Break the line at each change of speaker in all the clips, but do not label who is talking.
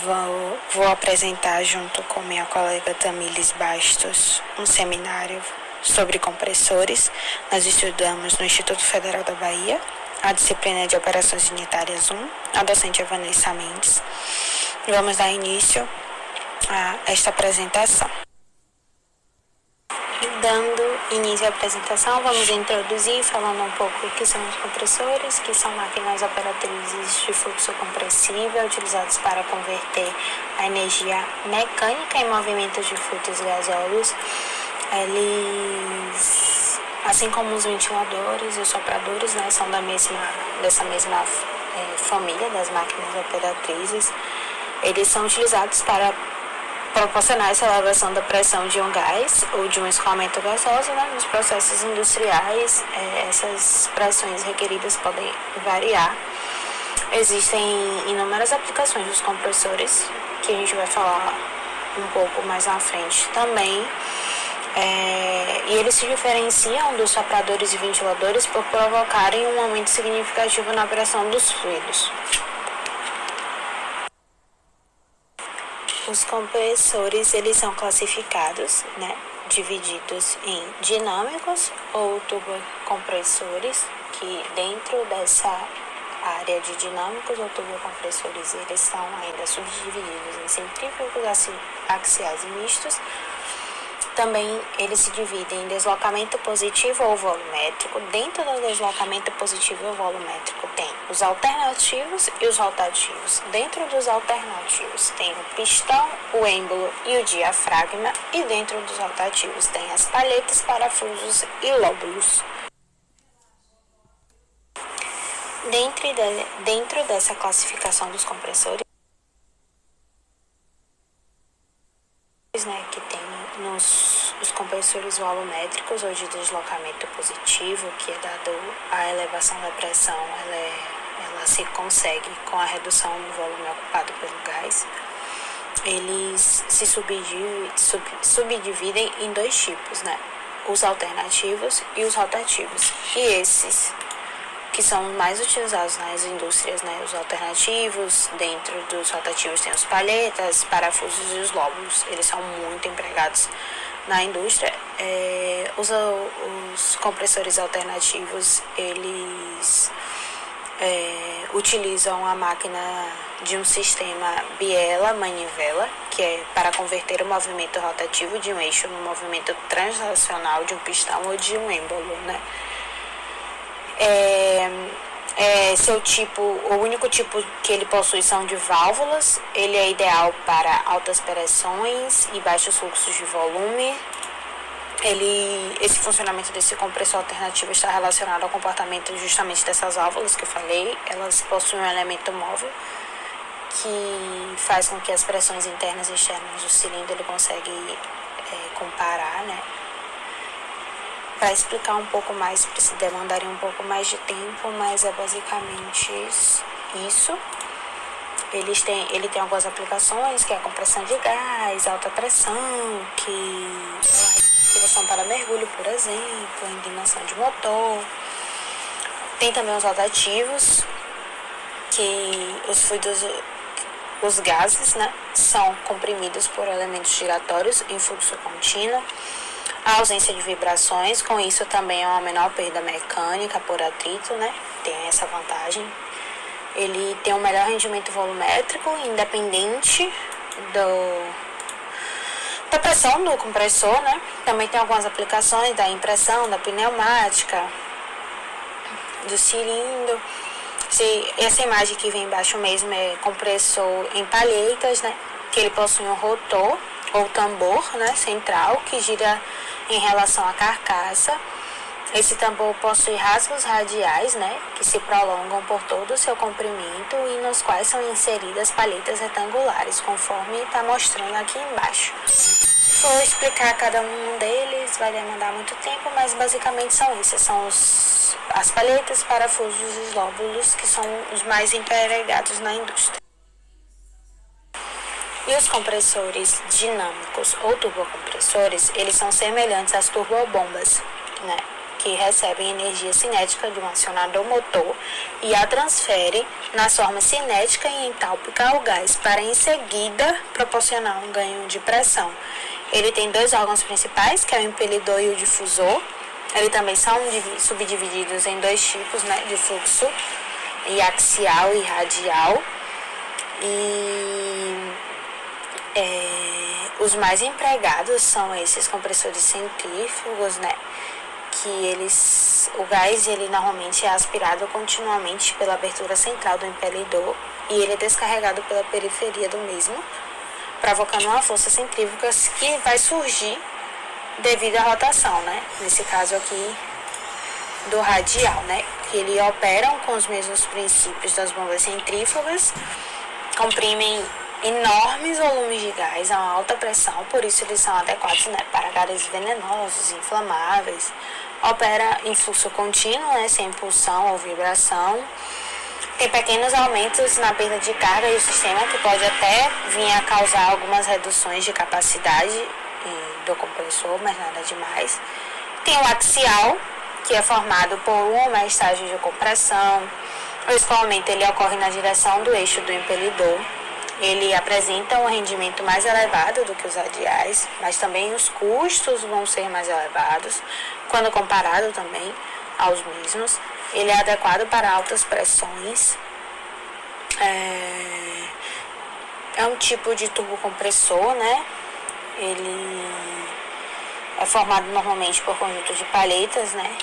Vou apresentar junto com minha colega Tamílis Bastos um seminário sobre compressores. Nós estudamos no Instituto Federal da Bahia, a disciplina de Operações Unitárias 1, a docente é Vanessa Mendes. Vamos dar início a esta apresentação. Dando início à apresentação, vamos introduzir falando um pouco o que são os compressores, que são máquinas operatrizes de fluxo compressível utilizadas para converter a energia mecânica em movimentos de fluidos gasosos. Eles, assim como os ventiladores e os sopradores, né, são dessa mesma família das máquinas operatrizes. Eles são utilizados para proporcionar essa elevação da pressão de um gás ou de um escoamento gasoso, né? Nos processos industriais, essas pressões requeridas podem variar. Existem inúmeras aplicações dos compressores, que a gente vai falar um pouco mais à frente também. E eles se diferenciam dos sopradores e ventiladores por provocarem um aumento significativo na pressão dos fluidos. Os compressores, eles são classificados, né, divididos em dinâmicos ou turbocompressores, que dentro dessa área de dinâmicos ou turbocompressores, eles são ainda subdivididos em centrífugos, axiais e mistos. Também eles se dividem em deslocamento positivo ou volumétrico. Dentro do deslocamento positivo ou volumétrico tem os alternativos e os rotativos. Dentro dos alternativos tem o pistão, o êmbolo e o diafragma. E dentro dos rotativos tem as palhetas, parafusos e lóbulos. Dentro dessa classificação dos compressores, né, que tem os compressores volumétricos ou de deslocamento positivo, que é dado a elevação da pressão, ela se consegue com a redução do volume ocupado pelo gás. Eles se subdividem em dois tipos, né? Os alternativos e os rotativos. E esses que são mais utilizados nas indústrias, né? Os alternativos, dentro dos rotativos tem os palhetas, parafusos e os lóbulos. Eles são muito empregados na indústria. Os compressores alternativos, eles utilizam a máquina de um sistema biela-manivela, que é para converter o movimento rotativo de um eixo no movimento translacional de um pistão ou de um êmbolo, né? O único tipo que ele possui são de válvulas. Ele é ideal para altas pressões e baixos fluxos de volume. Esse funcionamento desse compressor alternativo está relacionado ao comportamento justamente dessas válvulas que eu falei. Elas possuem um elemento móvel que faz com que as pressões internas e externas do cilindro ele consegue comparar, né? Para explicar um pouco mais, demandaria um pouco mais de tempo, mas é basicamente isso. Ele tem algumas aplicações, que é a compressão de gás, alta pressão, que respiração para mergulho, por exemplo, ignição de motor. Tem também os rotativos, que os gases, né, são comprimidos por elementos giratórios em fluxo contínuo. A ausência de vibrações, com isso também é uma menor perda mecânica por atrito, né? Tem essa vantagem. Ele tem um melhor rendimento volumétrico, independente da pressão do compressor, né? Também tem algumas aplicações da impressão, da pneumática, do cilindro. Essa imagem que vem embaixo mesmo é compressor em palhetas, né? Que ele possui um rotor ou tambor, né, central, que gira em relação à carcaça. Esse tambor possui rasgos radiais, né, que se prolongam por todo o seu comprimento e nos quais são inseridas palhetas retangulares, conforme está mostrando aqui embaixo. Se for explicar cada um deles, vai demandar muito tempo, mas basicamente são esses, são as palhetas, parafusos e os lóbulos, que são os mais empregados na indústria. E os compressores dinâmicos ou turbocompressores, eles são semelhantes às turbobombas, né? que recebem energia cinética de um acionador motor e a transferem na forma cinética e entálpica ao gás, para em seguida proporcionar um ganho de pressão. Ele tem dois órgãos principais, que é o impelidor e o difusor. Eles também são subdivididos em dois tipos, né, de fluxo, e axial e radial. E os mais empregados são esses compressores centrífugos, né, que o gás ele normalmente é aspirado continuamente pela abertura central do impelidor e ele é descarregado pela periferia do mesmo, provocando uma força centrífuga que vai surgir devido à rotação, né? Nesse caso aqui do radial, né? Que eles operam com os mesmos princípios das bombas centrífugas, comprimem enormes volumes de gás a uma alta pressão, por isso eles são adequados, né, para gases venenosos, inflamáveis. Opera em fluxo contínuo, né, sem impulsão ou vibração. Tem pequenos aumentos na perda de carga do sistema, que pode até vir a causar algumas reduções de capacidade do compressor, mas nada demais. Tem o axial, que é formado por um ou mais estágios de compressão. O escoamento ele ocorre na direção do eixo do impelidor. Ele apresenta um rendimento mais elevado do que os radiais, mas também os custos vão ser mais elevados, quando comparado também aos mesmos. Ele é adequado para altas pressões. É um tipo de turbocompressor, né? Ele é formado normalmente por conjunto de palhetas, né,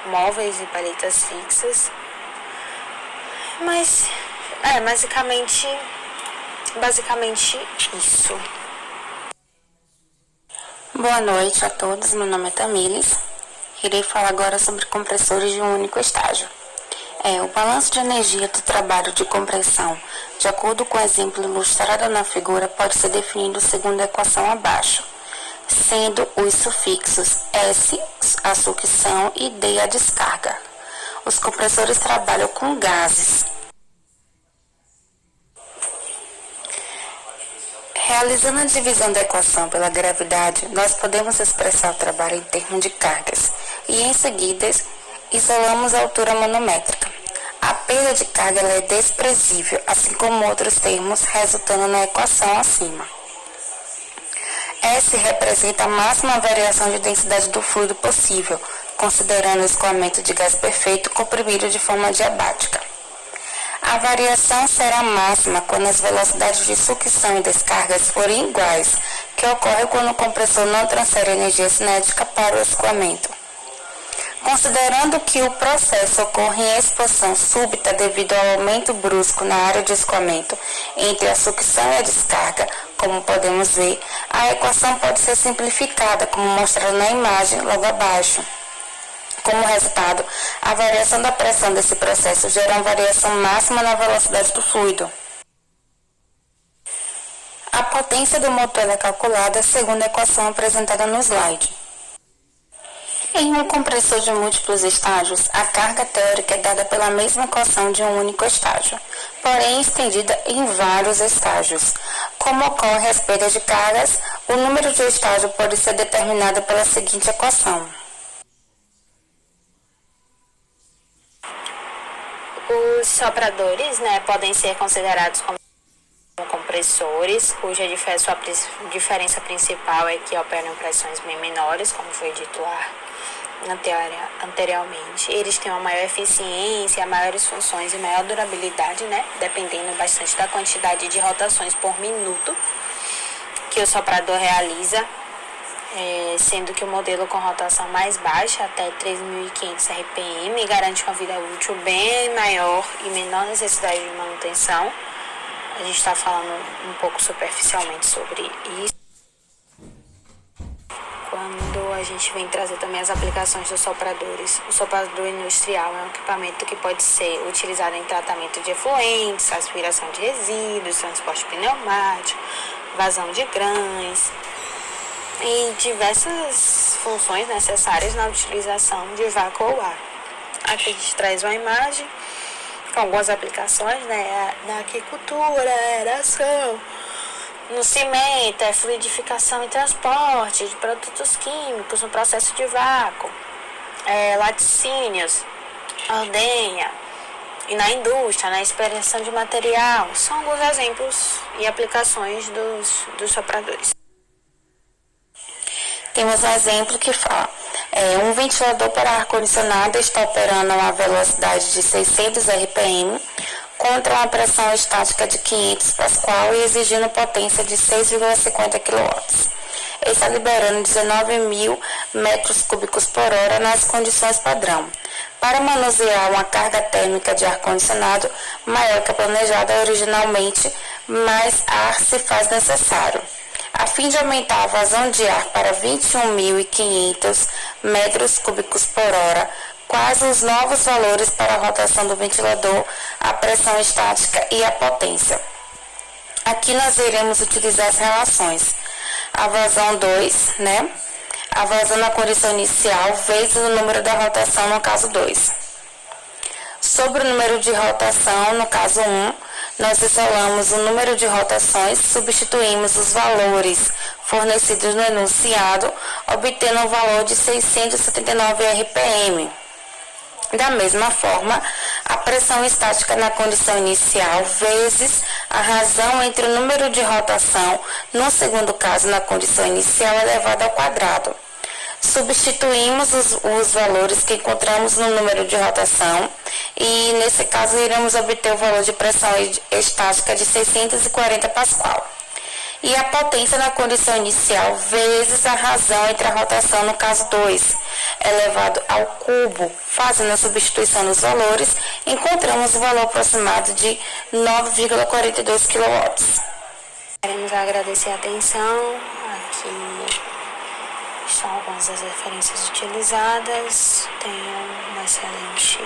móveis e palhetas fixas. Mas basicamente isso.
Boa noite a todos, meu nome é Tamires. Irei falar agora sobre compressores de um único estágio. O balanço de energia do trabalho de compressão, de acordo com o exemplo ilustrado na figura, pode ser definido segundo a equação abaixo, sendo os sufixos S, a sucção, e D, a descarga. Os compressores trabalham com gases. Realizando a divisão da equação pela gravidade, nós podemos expressar o trabalho em termos de cargas e, em seguida, isolamos a altura manométrica. A perda de carga ela é desprezível, assim como outros termos, resultando na equação acima. S representa a máxima variação de densidade do fluido possível, considerando o escoamento de gás perfeito comprimido de forma diabática. A variação será máxima quando as velocidades de sucção e descargas forem iguais, que ocorre quando o compressor não transfere energia cinética para o escoamento. Considerando que o processo ocorre em expansão súbita devido ao aumento brusco na área de escoamento entre a sucção e a descarga, como podemos ver, a equação pode ser simplificada, como mostrado na imagem logo abaixo. Como resultado, a variação da pressão desse processo gera uma variação máxima na velocidade do fluido. A potência do motor é calculada segundo a equação apresentada no slide. Em um compressor de múltiplos estágios, a carga teórica é dada pela mesma equação de um único estágio, porém estendida em vários estágios. Como ocorre as perdas de cargas, o número de estágio pode ser determinado pela seguinte equação.
Os sopradores, né, podem ser considerados como compressores, cuja sua diferença principal é que operam em pressões bem menores, como foi dito lá anteriormente. Eles têm uma maior eficiência, maiores funções e maior durabilidade, né, dependendo bastante da quantidade de rotações por minuto que o soprador realiza, sendo que o modelo com rotação mais baixa, até 3.500 RPM, garante uma vida útil bem maior e menor necessidade de manutenção. A gente está falando um pouco superficialmente sobre isso. Quando a gente vem trazer também as aplicações dos sopradores. O soprador industrial é um equipamento que pode ser utilizado em tratamento de efluentes, aspiração de resíduos, transporte pneumático, vazão de grãos e diversas funções necessárias na utilização de vácuo ou ar. Aqui a gente traz uma imagem com algumas aplicações, né, na agricultura, aeração, no cimento, fluidificação e transporte de produtos químicos, no processo de vácuo, laticínios, ordenha, e na indústria, na expedição de material. São alguns exemplos e aplicações dos sopradores.
Temos um exemplo que fala, um ventilador para ar-condicionado está operando a uma velocidade de 600 RPM contra uma pressão estática de 500 Pascal e exigindo potência de 6,50 kW. Está liberando 19.000 metros cúbicos por hora nas condições padrão. Para manusear uma carga térmica de ar-condicionado maior que a planejada originalmente, mais ar se faz necessário. A fim de aumentar a vazão de ar para 21.500 metros cúbicos por hora, quais os novos valores para a rotação do ventilador, a pressão estática e a potência? Aqui nós iremos utilizar as relações. A vazão 2, a vazão na condição inicial, vezes o número da rotação no caso 2. Sobre o número de rotação, no caso 1, nós isolamos o número de rotações, substituímos os valores fornecidos no enunciado, obtendo um valor de 679 RPM. Da mesma forma, a pressão estática na condição inicial vezes a razão entre o número de rotação, no segundo caso na condição inicial, elevado ao quadrado. Substituímos os valores que encontramos no número de rotação e, nesse caso, iremos obter o valor de pressão estática de 640 Pascal. E a potência na condição inicial vezes a razão entre a rotação no caso 2, elevado ao cubo. Fazendo a substituição dos valores, encontramos o valor aproximado de 9,42 kW.
Queremos agradecer a atenção. Aqui estão algumas das referências utilizadas. Tenham uma excelente